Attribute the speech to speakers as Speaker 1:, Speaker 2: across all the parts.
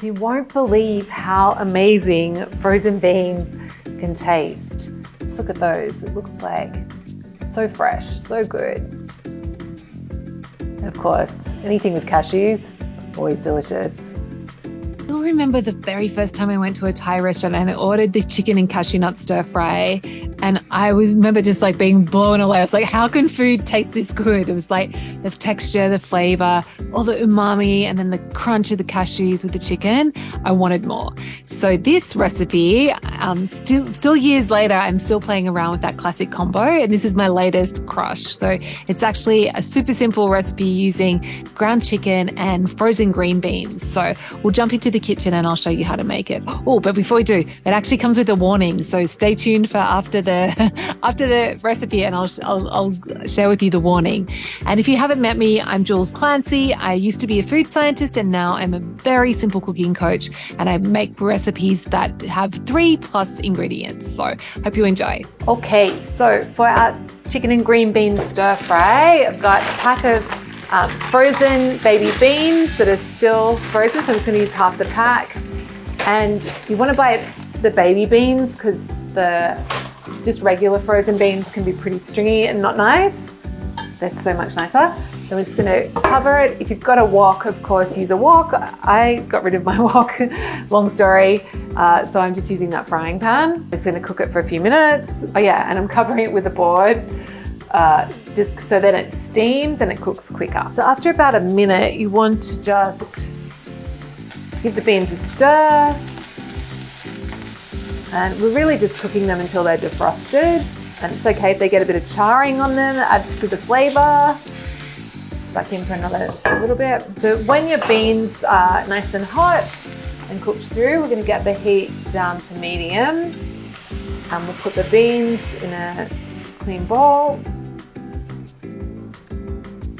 Speaker 1: You won't believe how amazing frozen beans can taste. Just look at those. It looks like so fresh, so good. And of course, anything with cashews, always delicious.
Speaker 2: I still remember the very first time I went to a Thai restaurant and I ordered the chicken and cashew nut stir fry. And I remember just like being blown away. I was like, how can food taste this good? It was like the texture, the flavor, all the umami, and then the crunch of the cashews with the chicken. I wanted more. So this recipe, still years later, I'm still playing around with that classic combo. And this is my latest crush. So it's actually a super simple recipe using ground chicken and frozen green beans. So we'll jump into the kitchen and I'll show you how to make it. Oh, but before we do, it actually comes with a warning. So stay tuned for after the recipe and I'll share with you the warning. And if you haven't met me, I'm Jules Clancy. I used to be a food scientist and now I'm a very simple cooking coach and I make recipes that have 3+ ingredients. So hope you enjoy.
Speaker 1: Okay, so for our chicken and green bean stir fry, I've got a pack of frozen baby beans that are still frozen. So I'm just going to use half the pack. And you want to buy the baby beans because the just regular frozen beans can be pretty stringy and not nice. They're so much nicer. So we're just going to cover it. If you've got a wok, of course, use a wok. I got rid of my wok, long story. So I'm just using that frying pan. I'm just going to cook it for a few minutes. Oh yeah, and I'm covering it with a board just so that it steams and it cooks quicker. So after about a minute, you want to just give the beans a stir. And we're really just cooking them until they're defrosted. And it's okay if they get a bit of charring on them, it adds to the flavor. Back in for another little bit. So when your beans are nice and hot and cooked through, we're going to get the heat down to medium. And we'll put the beans in a clean bowl.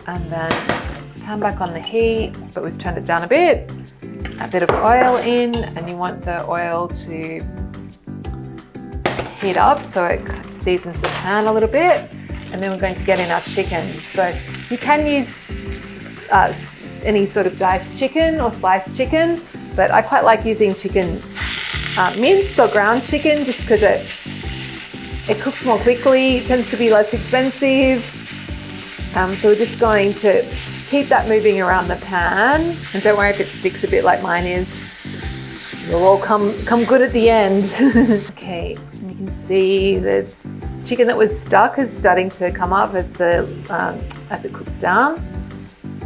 Speaker 1: And then pan back on the heat, but we've turned it down a bit. A bit of oil in, and you want the oil to heat up so it seasons the pan a little bit. And then we're going to get in our chicken. So you can use any sort of diced chicken or sliced chicken, but I quite like using chicken minced or ground chicken just because it cooks more quickly, it tends to be less expensive. So we're just going to keep that moving around the pan. And don't worry if it sticks a bit like mine is. It'll all come good at the end. Okay, and you can see the chicken that was stuck is starting to come up as it cooks down.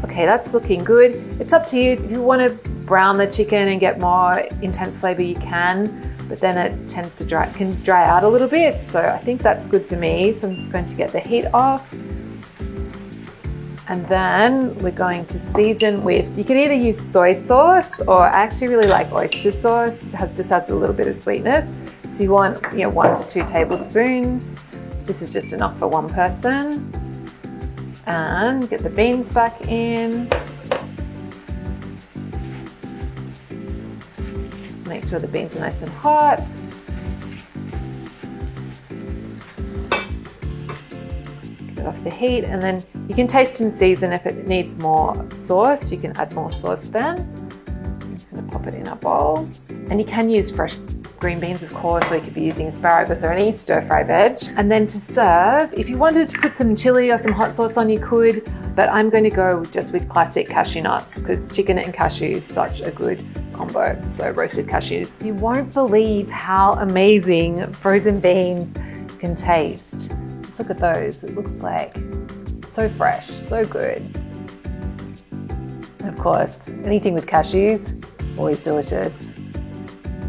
Speaker 1: Okay, that's looking good. It's up to you. If you want to brown the chicken and get more intense flavor, you can, but then it tends to can dry out a little bit. So I think that's good for me. So I'm just going to get the heat off. And then we're going to season with, you can either use soy sauce or I actually really like oyster sauce. It just adds a little bit of sweetness. So you want 1 to 2 tablespoons. This is just enough for one person. And get the beans back in. Just make sure the beans are nice and hot. Get it off the heat, and then you can taste and season. If it needs more sauce, you can add more sauce then. I'm just going to pop it in our bowl. And you can use fresh green beans, of course, or you could be using asparagus or any stir-fry veg. And then to serve, if you wanted to put some chili or some hot sauce on, you could, but I'm going to go just with classic cashew nuts because chicken and cashew is such a good combo. So roasted cashews. You won't believe how amazing frozen beans can taste. Just look at those. It looks like so fresh, so good. And of course, anything with cashews, always delicious.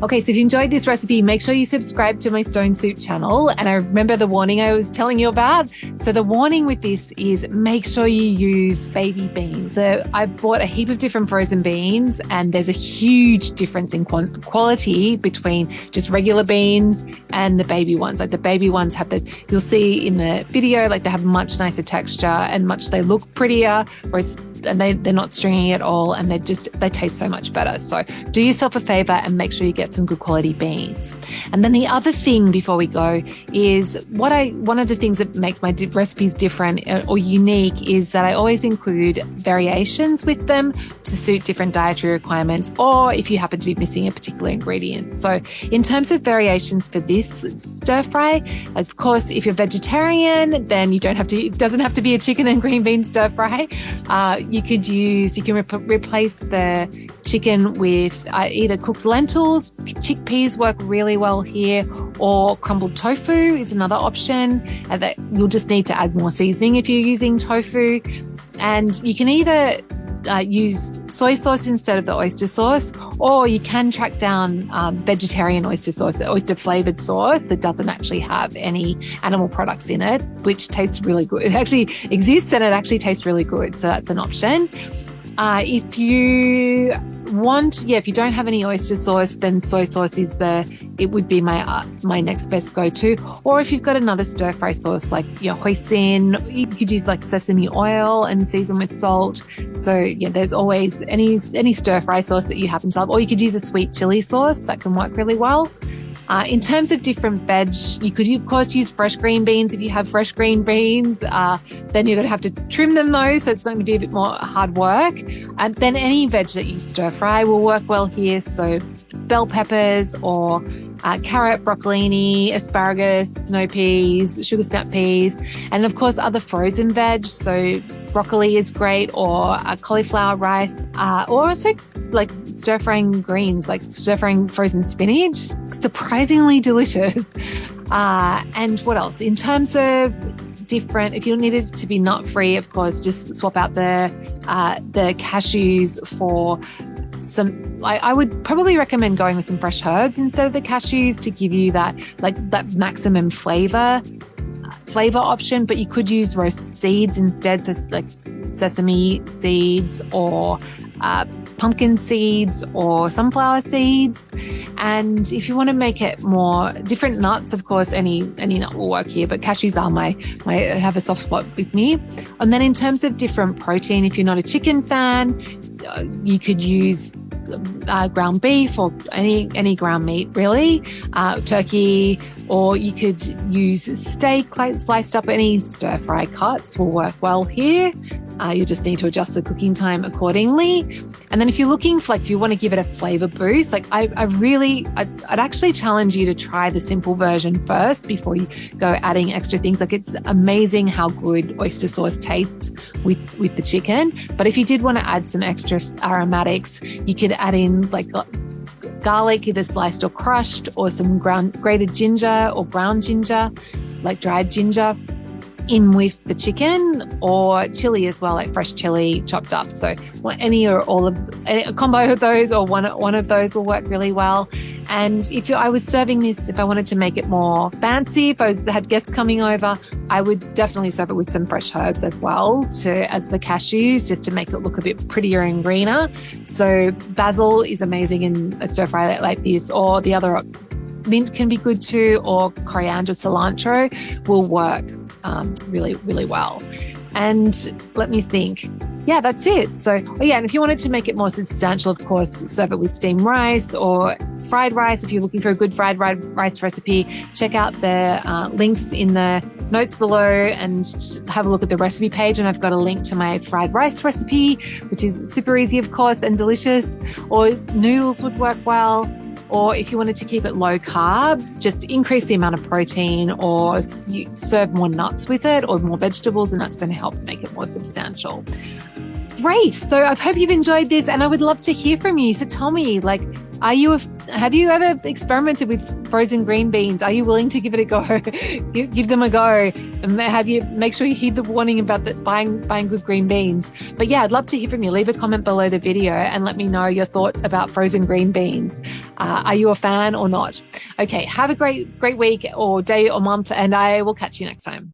Speaker 2: Okay, so if you enjoyed this recipe, make sure you subscribe to my Stone Soup channel. And I remember the warning I was telling you about. So the warning with this is make sure you use baby beans. I bought a heap of different frozen beans and there's a huge difference in quality between just regular beans and the baby ones. Like the baby ones have you'll see in the video, like they have much nicer texture and they look prettier, whereas they're not stringy at all, and they taste so much better. So do yourself a favor and make sure you get some good quality beans. And then the other thing before we go is one of the things that makes my recipes different or unique is that I always include variations with them to suit different dietary requirements, or if you happen to be missing a particular ingredient. So in terms of variations for this stir fry, of course, if you're vegetarian, then it doesn't have to be a chicken and green bean stir fry. You can replace the chicken with either cooked lentils. Chickpeas work really well here, or crumbled tofu is another option. That you'll just need to add more seasoning if you're using tofu. And you can either use soy sauce instead of the oyster sauce, or you can track down vegetarian oyster sauce, the oyster flavored sauce that doesn't actually have any animal products in it, which tastes really good. It actually exists and it actually tastes really good. So that's an option. If you don't have any oyster sauce, then soy sauce would be my next best go-to. Or if you've got another stir-fry sauce like hoisin, you could use like sesame oil and season with salt. So yeah, there's always any stir-fry sauce that you happen to love. Or you could use a sweet chili sauce that can work really well. In terms of different veg, you could, of course, use fresh green beans. If you have fresh green beans, then you're going to have to trim them, though, so it's going to be a bit more hard work. And then any veg that you stir fry will work well here. So bell peppers or carrot, broccolini, asparagus, snow peas, sugar snap peas, and, of course, other frozen veg. So broccoli is great, or cauliflower rice, or also like stir-frying greens, like stir-frying frozen spinach. Surprisingly delicious. And what else? In terms of different, if you need it to be nut-free, of course, just swap out the cashews for some. I would probably recommend going with some fresh herbs instead of the cashews to give you that maximum flavor option. But you could use roast seeds instead, so like sesame seeds or pumpkin seeds or sunflower seeds. And if you want to make it more different nuts, of course, any nut will work here, but cashews are have a soft spot with me. And then in terms of different protein, if you're not a chicken fan, you could use ground beef or any ground meat, really, turkey, or you could use steak sliced up. Any stir fry cuts will work well here. You just need to adjust the cooking time accordingly. And then if you're looking for, if you want to give it a flavor boost, I'd actually challenge you to try the simple version first before you go adding extra things. It's amazing how good oyster sauce tastes with the chicken. But if you did want to add some extra aromatics, you could add in garlic, either sliced or crushed, or some grated ginger or ground ginger, like dried ginger, in with the chicken, or chili as well, like fresh chili chopped up. So any or all of a combo of those, or one of those will work really well. And if I was serving this, if I wanted to make it more fancy, if I had guests coming over, I would definitely serve it with some fresh herbs as well, as the cashews, just to make it look a bit prettier and greener. So basil is amazing in a stir fry like this, or the other mint can be good too, or coriander, cilantro will work really, really well. And let me think. Yeah, that's it. So, and if you wanted to make it more substantial, of course, serve it with steamed rice or fried rice. If you're looking for a good fried rice recipe, check out the links in the notes below and have a look at the recipe page. And I've got a link to my fried rice recipe, which is super easy, of course, and delicious. Or noodles would work well. Or if you wanted to keep it low carb, just increase the amount of protein, or you serve more nuts with it or more vegetables, and that's going to help make it more substantial. Great. So I hope you've enjoyed this, and I would love to hear from you. So tell me, have you ever experimented with frozen green beans? Are you willing to give it a go? Give them a go, and make sure you heed the warning about buying good green beans. But yeah, I'd love to hear from you. Leave a comment below the video and let me know your thoughts about frozen green beans. Are you a fan or not? Okay, have a great week or day or month, and I will catch you next time.